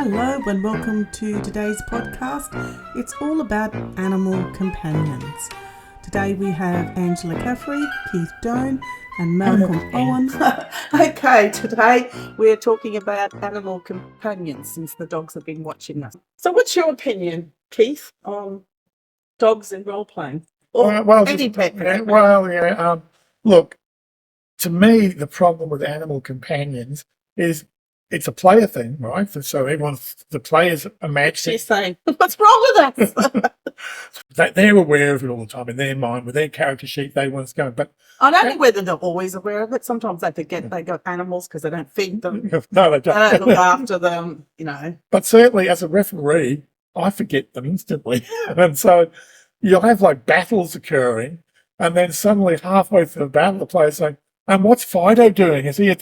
Hello and welcome to today's podcast. It's all about animal companions. Today we have Angela Caffery, Keith Doan and Malcolm Owen. Okay, today we're talking about animal companions since the dogs have been watching us. So what's your opinion, Keith, on dogs in role-playing? Or any pet? Look, to me, the problem with animal companions is it's a player thing, right? So the players imagine. She's saying, what's wrong with us? They're aware of it all the time in their mind, with their character sheet, they want to go. But I don't know whether they're always aware of it. Sometimes they forget they got animals because they don't feed them. No, they don't. They don't look after them, But certainly as a referee, I forget them instantly. And so you'll have like battles occurring, and then suddenly halfway through the battle, the player's saying, and what's Fido doing? Is he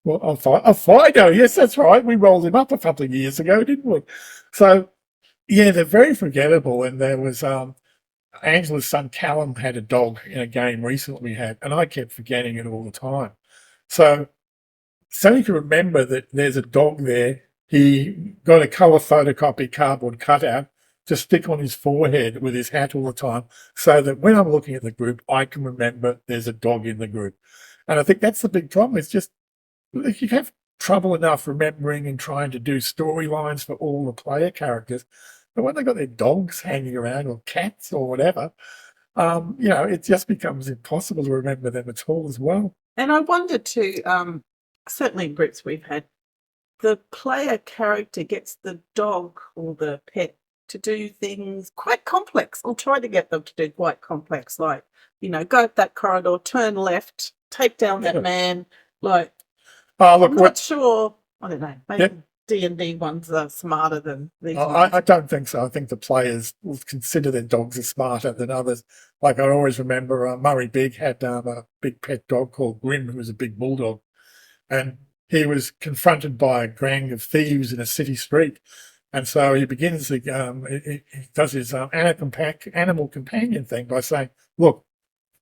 Fido? Yes, that's right. We rolled him up a couple of years ago, didn't we? So, yeah, they're very forgettable. And there was Angela's son Callum had a dog in a game recently we had, and I kept forgetting it all the time. So you can remember that there's a dog there. He got a colour photocopy cardboard cutout to stick on his forehead with his hat all the time, so that when I'm looking at the group, I can remember there's a dog in the group. And I think that's the big problem. It's just you have trouble enough remembering and trying to do storylines for all the player characters, but when they've got their dogs hanging around or cats or whatever, it just becomes impossible to remember them at all as well. And I wonder too, certainly in groups we've had, the player character gets the dog or the pet to do things quite complex, or try to get them to do quite complex, like, go up that corridor, turn left, take down that man, like, I'm not sure. I don't know. Maybe D&D ones are smarter than these ones. I don't think so. I think the players will consider their dogs as smarter than others. Like I always remember Murray Big had a big pet dog called Grim, who was a big bulldog. And he was confronted by a gang of thieves in a city street. And so he begins he does his animal companion thing by saying, look,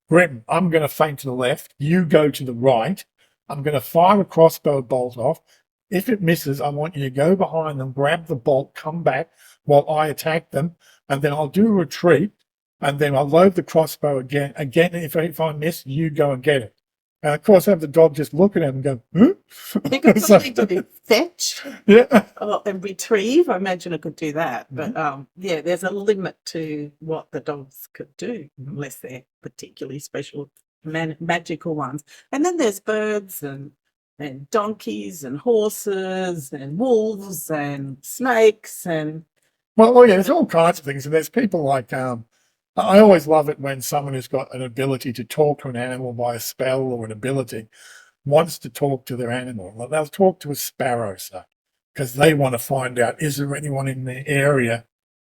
Grim, I'm going to feint to the left. You go to the right. I'm going to fire a crossbow bolt off. If it misses, I want you to go behind them, grab the bolt, come back while I attack them, and then I'll do a retreat, and then I'll load the crossbow again. Again, if I miss, you go and get it. And of course, I have the dog just look at him and go, huh? It could something to do fetch, and retrieve. I imagine it could do that. But there's a limit to what the dogs could do, unless they're particularly special, magical ones. And then there's birds and donkeys and horses and wolves and snakes and there's all kinds of things. And there's people like I always love it when someone who's got an ability to talk to an animal by a spell or an ability wants to talk to their animal. Well, they'll talk to a sparrow, because they want to find out, is there anyone in the area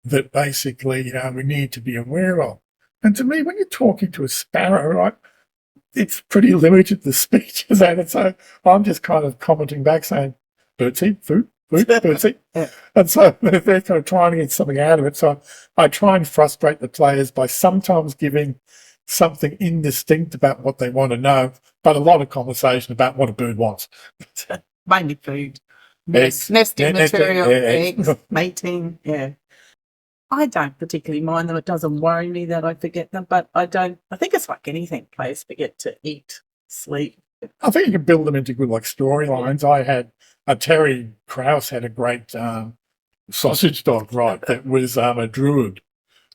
that basically we need to be aware of. And to me, when you're talking to a sparrow, right, it's pretty limited, the speech, and so I'm just kind of commenting back saying, birdseed, food, birdseed. And so they're kind of trying to get something out of it. So I try and frustrate the players by sometimes giving something indistinct about what they want to know, but a lot of conversation about what a bird wants. Mainly food. Eggs. Nesting material, eggs, mating, I don't particularly mind them. It doesn't worry me that I forget them, but I think it's like anything. Players forget to eat, sleep. I think you can build them into good storylines. I had Terry Krause had a great sausage dog, right? That was a druid,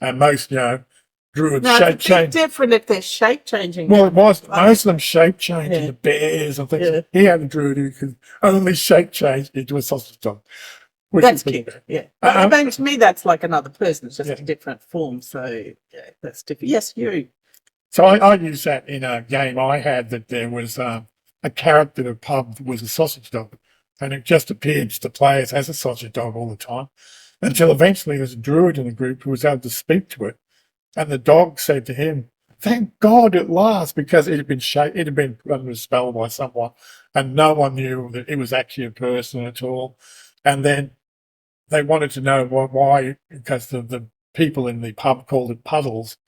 and most druids shape change. It's different if they're shape changing. Well, it was most of them shape change into bears and things. Yeah. He had a druid who could only shape change into a sausage dog. That's cute, but to me, that's like another person. It's just a different form. So, that's different. Yes, you. So I used that in a game I had, that there was a character in a pub that was a sausage dog, and it just appeared to the players as a sausage dog all the time, until eventually there was a druid in the group who was able to speak to it, and the dog said to him, thank God at last, because it had been put under a spell by someone, and no one knew that it was actually a person at all. And then they wanted to know why, because the people in the pub called it puddles,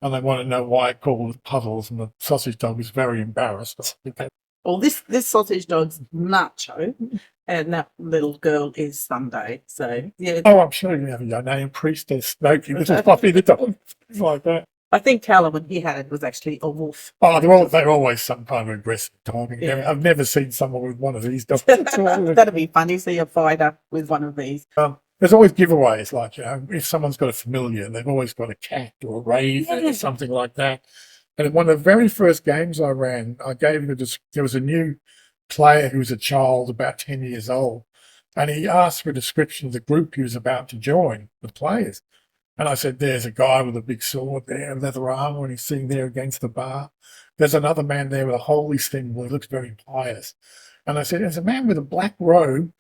and they wanted to know why it called it puddles, and the sausage dog was very embarrassed. Well, this sausage dog's Nacho, and that little girl is Sunday. So yeah. Oh, I'm sure you have a name, Priestess, Smokey, little Fluffy the dog, things like that. I think Callum, when he had it, was actually a wolf. Oh, they're always some kind of aggressive dog. Yeah. I've never seen someone with one of these dogs. That'd be funny. See a fighter with one of these. There's always giveaways, like, if someone's got a familiar, they've always got a cat or a raven or something like that. And one of the very first games I ran, I gave him there was a new player who was a child about 10 years old, and he asked for a description of the group he was about to join, the players. And I said, there's a guy with a big sword there, leather armor, and he's sitting there against the bar. There's another man there with a holy symbol. He looks very pious. And I said, there's a man with a black robe,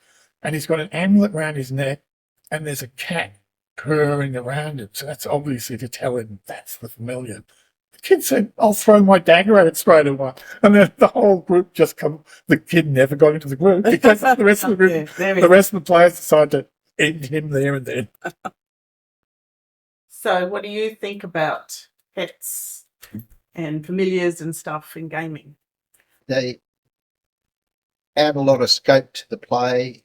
and he's got an amulet around his neck, and there's a cat purring around him. So that's obviously to tell him that's the familiar. The kid said, I'll throw my dagger at it straight away. And then the whole group just the kid never got into the group because the rest of the group, the rest of the players decided to end him there and then. So what do you think about pets and familiars and stuff in gaming? They add a lot of scope to the play.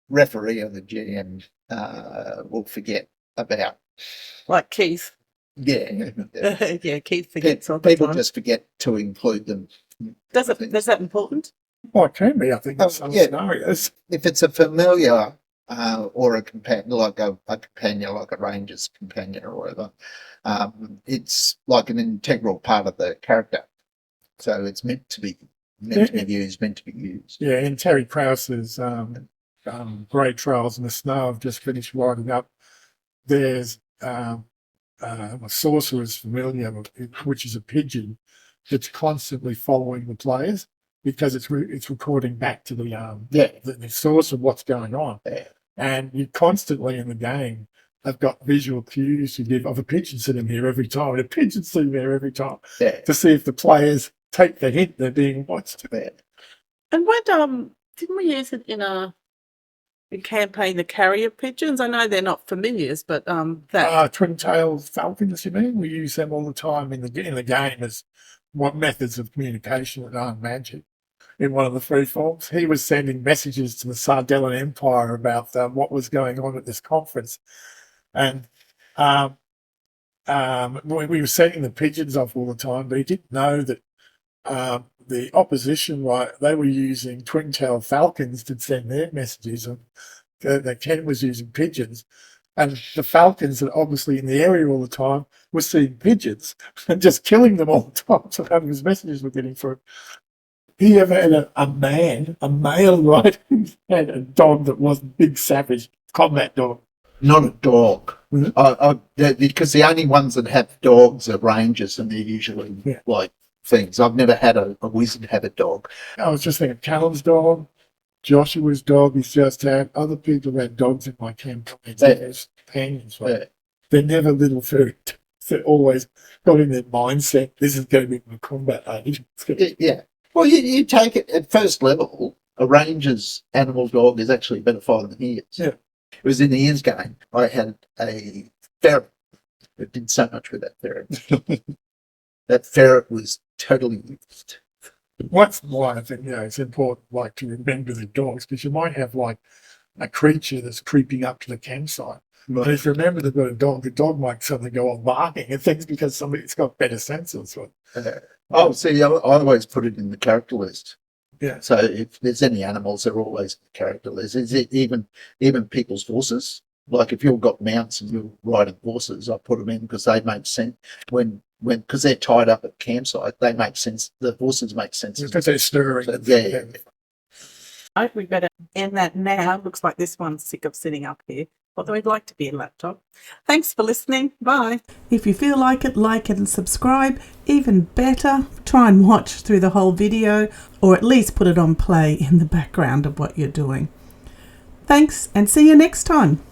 Referee or the GM will forget about. Like Keith. Yeah. Yeah, Keith forgets all the People time. just forget to include them. Is that important? Oh, it can be, I think, in some scenarios. If it's a familiar or a companion, like a companion, like a ranger's companion or whatever, it's like an integral part of the character. So it's meant to be used. Yeah, in Terry Krause's Great Trails in the Snow, I've just finished writing up. There's a sorcerer's familiar, which is a pigeon that's constantly following the players because it's recording back to the source of what's going on. Yeah. And you constantly in the game have got visual cues you give of a pigeon sitting here every time, and a pigeon sitting there every time to see if the players take the hint they're being watched. Yeah. And what didn't we use it in a campaign, the carrier pigeons? I know they're not familiars, but twin-tailed falcons, you mean? We use them all the time in the game as what methods of communication that aren't magic. In one of the free forms, he was sending messages to the Sardellan Empire about what was going on at this conference, and we were sending the pigeons off all the time, but he didn't know that the opposition, they were using twin-tailed falcons to send their messages, and that Ken was using pigeons. And the falcons that obviously in the area all the time were seeing pigeons and just killing them all the time. So none of his messages were getting through. He ever had a male, right, who had a dog that was a big savage combat dog. Not a dog. Mm-hmm. Because the only ones that have dogs are rangers, and they're usually like things. I've never had a wizard have a dog. I was just thinking Callum's dog, Joshua's dog. He's just had other people who had dogs in my campaigns as companions. Right? Yeah. They're never little furry. They're always got in their mindset, this is going to be my combat age. Yeah. Well, you take it at first level, a ranger's animal dog is actually a better fighter than he is. Yeah. It was in the Ian's game. I had a ferret that did so much with that ferret. That ferret was totally used. That's why I think, it's important to remember the dogs, because you might have a creature that's creeping up to the campsite. Right. And if you remember they've got a dog, the dog might suddenly go on barking and things because somebody's got better senses. See, I always put it in the character list. Yeah. So if there's any animals, they're always in the character list. Is it even people's horses? Like if you've got mounts and you're riding horses, I put them in because they make sense because they're tied up at campsite. They make sense. The horses make sense because they're stirring. So, yeah. I think we better end that now. Looks like this one's sick of sitting up here. Although I'd like to be a laptop. Thanks for listening. Bye. If you feel like it and subscribe. Even better, try and watch through the whole video, or at least put it on play in the background of what you're doing. Thanks, and see you next time.